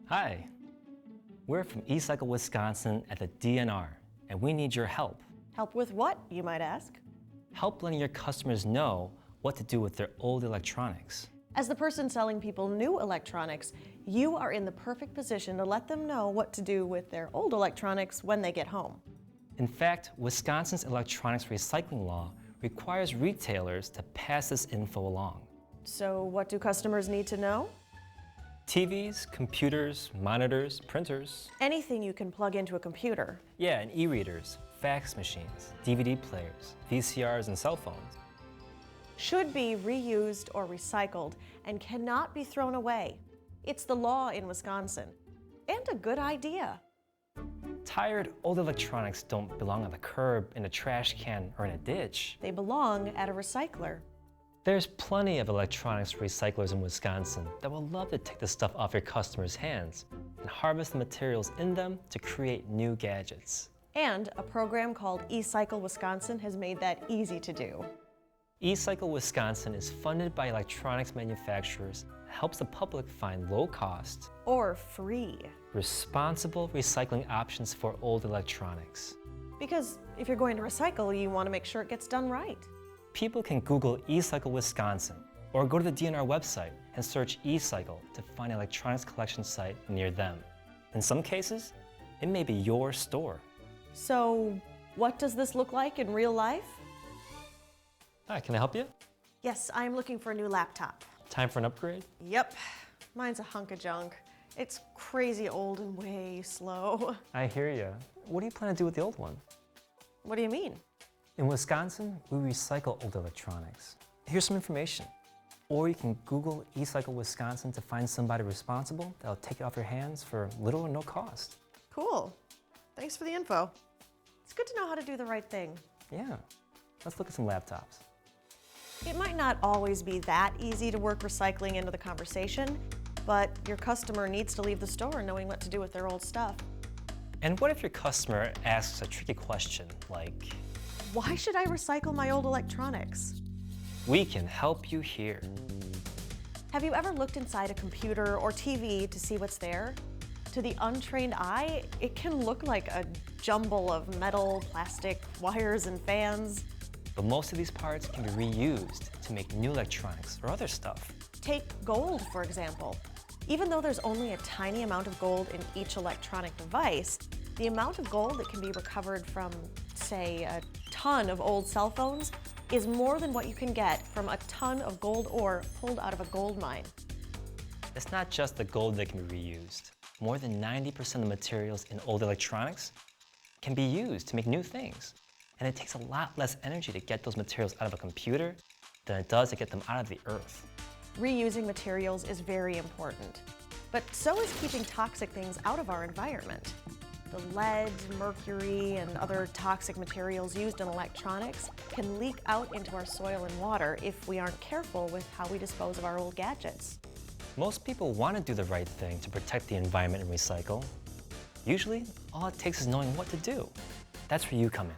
Hi, we're from eCycle, Wisconsin at the DNR, and we need your help. Help with what, you might ask? Help letting your customers know what to do with their old electronics. As the person selling people new electronics, you are in the perfect position to let them know what to do with their old electronics when they get home. In fact, Wisconsin's electronics recycling law requires retailers to pass this info along. So what do customers need to know? TVs, computers, monitors, printers. Anything you can plug into a computer. Yeah, and e-readers, fax machines, DVD players, VCRs, and cell phones. Should be reused or recycled and cannot be thrown away. It's the law in Wisconsin. And a good idea. Tired old electronics don't belong on the curb, in a trash can, or in a ditch. They belong at a recycler. There's plenty of electronics recyclers in Wisconsin that will love to take the stuff off your customers' hands and harvest the materials in them to create new gadgets. And a program called eCycle Wisconsin has made that easy to do. eCycle Wisconsin is funded by electronics manufacturers and helps the public find low-cost Or free. responsible recycling options for old electronics. Because if you're going to recycle, you want to make sure it gets done right. People can Google eCycle Wisconsin or go to the DNR website and search eCycle to find an electronics collection site near them. In some cases, it may be your store. So, what does this look like in real life? Hi, can I help you? Yes, I'm looking for a new laptop. Time for an upgrade? Yep, mine's a hunk of junk. It's crazy old and way slow. I hear you. What do you plan to do with the old one? What do you mean? In Wisconsin, we recycle old electronics. Here's some information. Or you can Google eCycle Wisconsin to find somebody responsible that'll take it off your hands for little or no cost. Cool. Thanks for the info. It's good to know how to do the right thing. Yeah, let's look at some laptops. It might not always be that easy to work recycling into the conversation, but your customer needs to leave the store knowing what to do with their old stuff. And what if your customer asks a tricky question like, Why should I recycle my old electronics? we can help you here. Have you ever looked inside a computer or TV to see what's there? To the untrained eye, it can look like a jumble of metal, plastic, wires, and fans. But most of these parts can be reused to make new electronics or other stuff. Take gold, for example. Even though there's only a tiny amount of gold in each electronic device, the amount of gold that can be recovered from, say, a ton of old cell phones is more than what you can get from a ton of gold ore pulled out of a gold mine. It's not just the gold that can be reused. More than 90% of the materials in old electronics can be used to make new things. And it takes a lot less energy to get those materials out of a computer than it does to get them out of the earth. Reusing materials is very important, but so is keeping toxic things out of our environment. The lead, mercury, and other toxic materials used in electronics can leak out into our soil and water if we aren't careful with how we dispose of our old gadgets. Most people want to do the right thing to protect the environment and recycle. Usually, all it takes is knowing what to do. That's where you come in.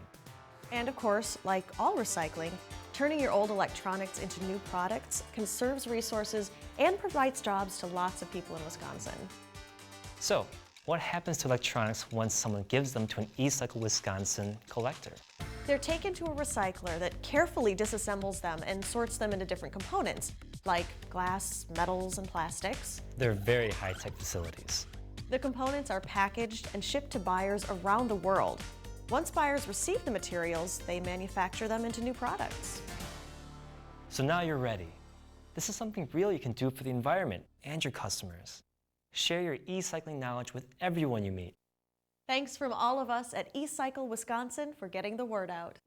And of course, like all recycling, turning your old electronics into new products conserves resources and provides jobs to lots of people in Wisconsin. So, what happens to electronics once someone gives them to an eCycle Wisconsin collector? They're taken to a recycler that carefully disassembles them and sorts them into different components, like glass, metals, and plastics. They're very high-tech facilities. The components are packaged and shipped to buyers around the world. Once buyers receive the materials, they manufacture them into new products. So now you're ready. This is something real you can do for the environment and your customers. Share your e-cycling knowledge with everyone you meet. Thanks from all of us at eCycle Wisconsin for getting the word out.